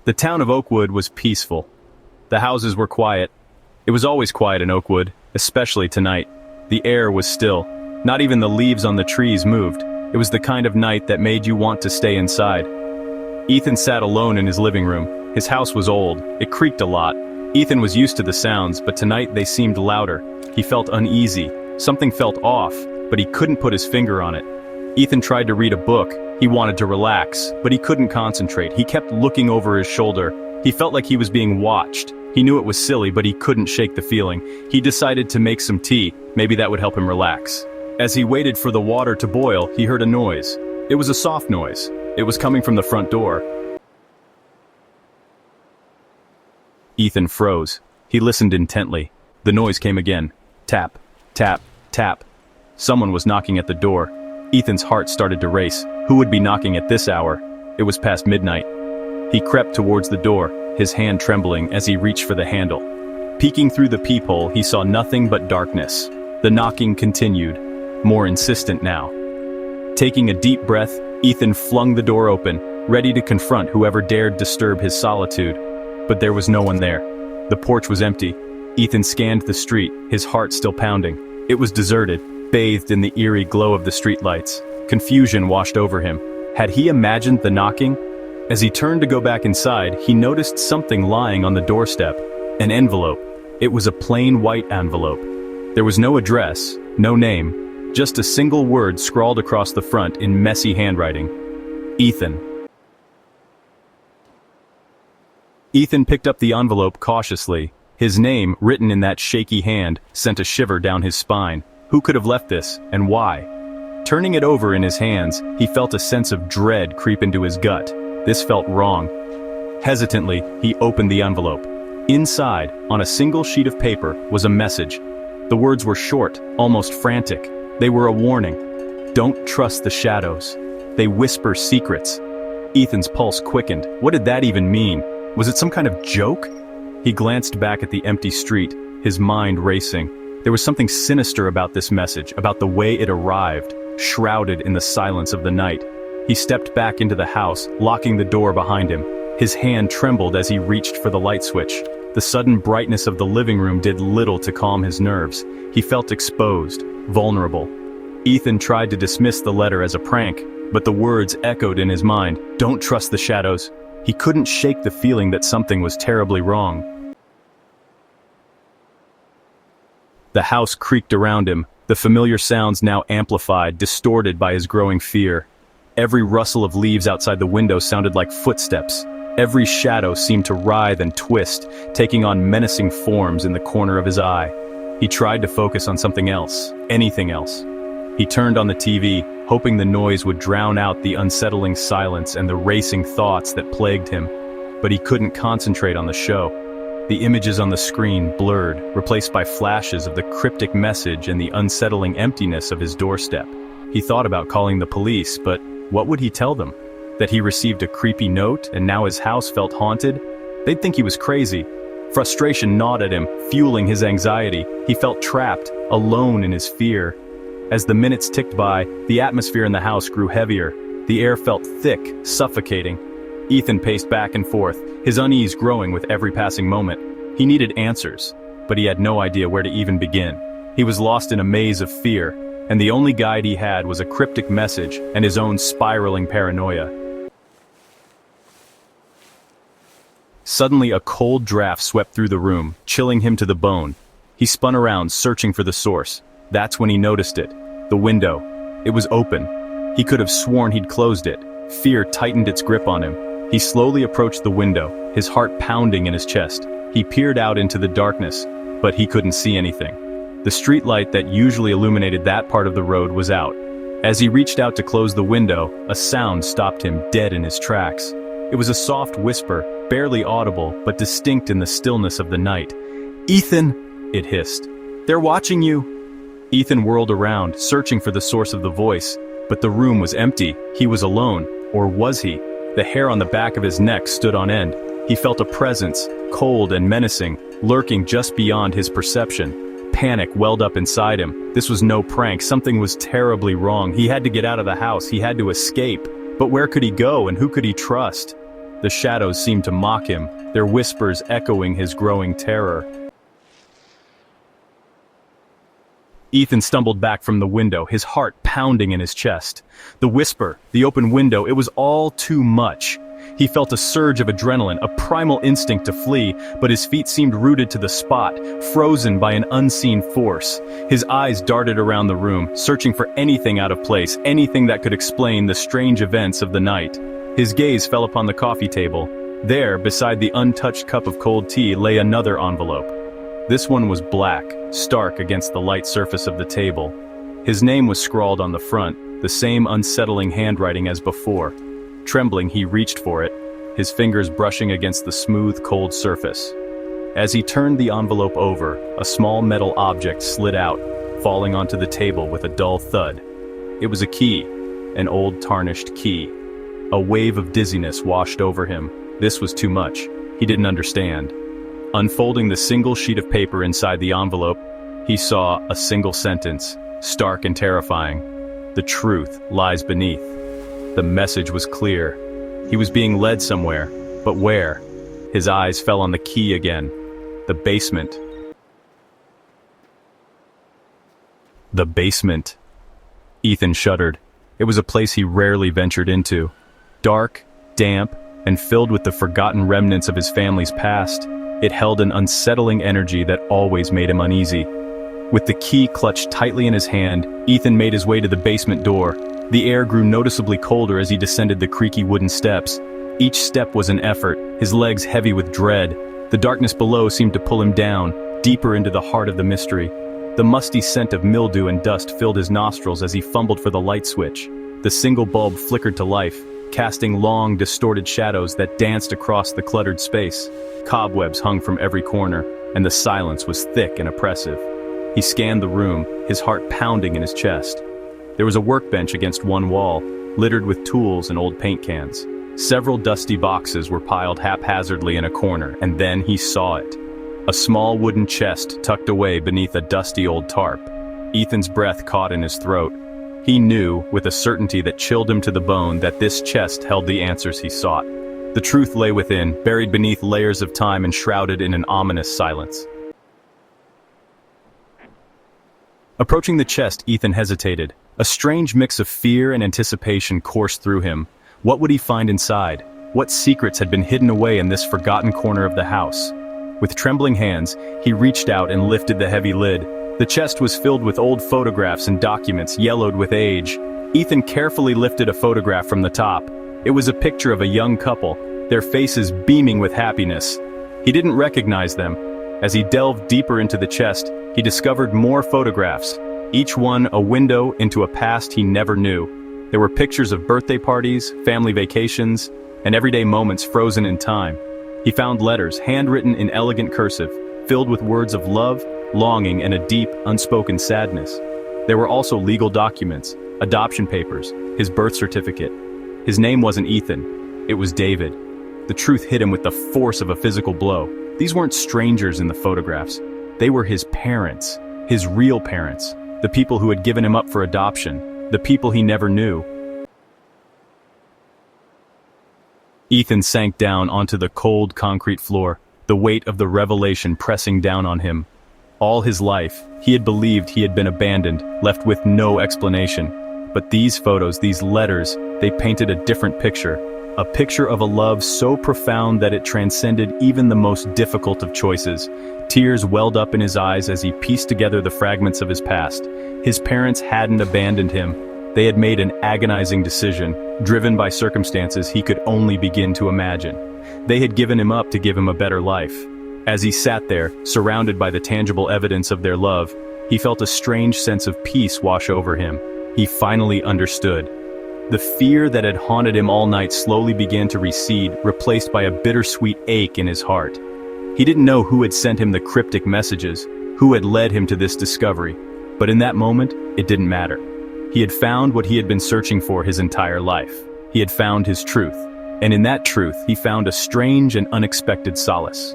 The town of Oakwood was peaceful. The houses were quiet. It was always quiet in Oakwood, especially tonight. The air was still. Not even the leaves on the trees moved. It was the kind of night that made you want to stay inside. Ethan sat alone in his living room. His house was old. It creaked a lot. Ethan was used to the sounds, but tonight they seemed louder. He felt uneasy. Something felt off, but he couldn't put his finger on it. Ethan tried to read a book. He wanted to relax, but he couldn't concentrate. He kept looking over his shoulder. He felt like he was being watched. He knew it was silly, but he couldn't shake the feeling. He decided to make some tea. Maybe that would help him relax. As he waited for the water to boil, he heard a noise. It was a soft noise. It was coming from the front door. Ethan froze. He listened intently. The noise came again. Tap, tap, tap. Someone was knocking at the door. Ethan's heart started to race. Who would be knocking at this hour? It was past midnight. He crept towards the door, his hand trembling as he reached for the handle. Peeking through the peephole, he saw nothing but darkness. The knocking continued, more insistent now. Taking a deep breath, Ethan flung the door open, ready to confront whoever dared disturb his solitude. But there was no one there. The porch was empty. Ethan scanned the street, his heart still pounding. It was deserted, bathed in the eerie glow of the streetlights. Confusion washed over him. Had he imagined the knocking? As he turned to go back inside, he noticed something lying on the doorstep. An envelope. It was a plain white envelope. There was no address, no name, just a single word scrawled across the front in messy handwriting. Ethan. Ethan picked up the envelope cautiously. His name, written in that shaky hand, sent a shiver down his spine. Who could have left this, and why? Turning it over in his hands, he felt a sense of dread creep into his gut. This felt wrong. Hesitantly, he opened the envelope. Inside, on a single sheet of paper, was a message. The words were short, almost frantic. They were a warning. Don't trust the shadows. They whisper secrets. Ethan's pulse quickened. What did that even mean? Was it some kind of joke? He glanced back at the empty street, his mind racing. There was something sinister about this message, about the way it arrived, shrouded in the silence of the night. He stepped back into the house, locking the door behind him. His hand trembled as he reached for the light switch. The sudden brightness of the living room did little to calm his nerves. He felt exposed, vulnerable. Ethan tried to dismiss the letter as a prank, but the words echoed in his mind. Don't trust the shadows. He couldn't shake the feeling that something was terribly wrong. The house creaked around him, the familiar sounds now amplified, distorted by his growing fear. Every rustle of leaves outside the window sounded like footsteps. Every shadow seemed to writhe and twist, taking on menacing forms in the corner of his eye. He tried to focus on something else, anything else. He turned on the TV, hoping the noise would drown out the unsettling silence and the racing thoughts that plagued him. But he couldn't concentrate on the show. The images on the screen blurred, replaced by flashes of the cryptic message and the unsettling emptiness of his doorstep. He thought about calling the police, but what would he tell them? That he received a creepy note and now his house felt haunted? They'd think he was crazy. Frustration gnawed at him, fueling his anxiety. He felt trapped, alone in his fear. As the minutes ticked by, the atmosphere in the house grew heavier. The air felt thick, suffocating. Ethan paced back and forth, his unease growing with every passing moment. He needed answers, but he had no idea where to even begin. He was lost in a maze of fear, and the only guide he had was a cryptic message and his own spiraling paranoia. Suddenly, a cold draft swept through the room, chilling him to the bone. He spun around, searching for the source. That's when he noticed it. The window. It was open. He could have sworn he'd closed it. Fear tightened its grip on him. He slowly approached the window, his heart pounding in his chest. He peered out into the darkness, but he couldn't see anything. The streetlight that usually illuminated that part of the road was out. As he reached out to close the window, a sound stopped him dead in his tracks. It was a soft whisper, barely audible, but distinct in the stillness of the night. "Ethan!" it hissed. "They're watching you!" Ethan whirled around, searching for the source of the voice, but the room was empty. He was alone. Or was he? The hair on the back of his neck stood on end. He felt a presence, cold and menacing, lurking just beyond his perception. Panic welled up inside him. This was no prank. Something was terribly wrong. He had to get out of the house. He had to escape. But where could he go and who could he trust? the shadows seemed to mock him, their whispers echoing his growing terror. Ethan stumbled back from the window, his heart pounding in his chest. The whisper, the open window, it was all too much. He felt a surge of adrenaline, a primal instinct to flee, but his feet seemed rooted to the spot, frozen by an unseen force. His eyes darted around the room, searching for anything out of place, anything that could explain the strange events of the night. His gaze fell upon the coffee table. There, beside the untouched cup of cold tea, lay another envelope. This one was black, stark against the light surface of the table. His name was scrawled on the front, the same unsettling handwriting as before. Trembling, he reached for it, his fingers brushing against the smooth, cold surface. As he turned the envelope over, a small metal object slid out, falling onto the table with a dull thud. It was a key, an old tarnished key. A wave of dizziness washed over him. This was too much. He didn't understand. Unfolding the single sheet of paper inside the envelope, he saw a single sentence, stark and terrifying. The truth lies beneath. The message was clear. He was being led somewhere, but where? His eyes fell on the key again. The basement. The basement. Ethan shuddered. It was a place he rarely ventured into. Dark, damp, and filled with the forgotten remnants of his family's past. It held an unsettling energy that always made him uneasy. With the key clutched tightly in his hand, Ethan made his way to the basement door. The air grew noticeably colder as he descended the creaky wooden steps. Each step was an effort, his legs heavy with dread. The darkness below seemed to pull him down, deeper into the heart of the mystery. The musty scent of mildew and dust filled his nostrils as he fumbled for the light switch. The single bulb flickered to life, casting long, distorted shadows that danced across the cluttered space. Cobwebs hung from every corner, and the silence was thick and oppressive. He scanned the room, his heart pounding in his chest. There was a workbench against one wall, littered with tools and old paint cans. Several dusty boxes were piled haphazardly in a corner, and then he saw it. A small wooden chest tucked away beneath a dusty old tarp. Ethan's breath caught in his throat. He knew, with a certainty that chilled him to the bone, that this chest held the answers he sought. The truth lay within, buried beneath layers of time and shrouded in an ominous silence. Approaching the chest, Ethan hesitated. A strange mix of fear and anticipation coursed through him. What would he find inside? What secrets had been hidden away in this forgotten corner of the house? With trembling hands, he reached out and lifted the heavy lid. The chest was filled with old photographs and documents yellowed with age. Ethan carefully lifted a photograph from the top. It was a picture of a young couple, their faces beaming with happiness. He didn't recognize them. As he delved deeper into the chest, he discovered more photographs, each one a window into a past he never knew. There were pictures of birthday parties, family vacations, and everyday moments frozen in time. He found letters, handwritten in elegant cursive, filled with words of love, longing, and a deep, unspoken sadness. There were also legal documents, adoption papers, his birth certificate. His name wasn't Ethan, it was David. The truth hit him with the force of a physical blow. These weren't strangers in the photographs. They were his parents, his real parents, the people who had given him up for adoption, the people he never knew. Ethan sank down onto the cold concrete floor, the weight of the revelation pressing down on him. All his life, he had believed he had been abandoned, left with no explanation. But these photos, these letters, they painted a different picture. A picture of a love so profound that it transcended even the most difficult of choices. Tears welled up in his eyes as he pieced together the fragments of his past. His parents hadn't abandoned him. They had made an agonizing decision, driven by circumstances he could only begin to imagine. They had given him up to give him a better life. As he sat there, surrounded by the tangible evidence of their love, he felt a strange sense of peace wash over him. He finally understood. The fear that had haunted him all night slowly began to recede, replaced by a bittersweet ache in his heart. He didn't know who had sent him the cryptic messages, who had led him to this discovery, but in that moment, it didn't matter. He had found what he had been searching for his entire life. He had found his truth, and in that truth, he found a strange and unexpected solace.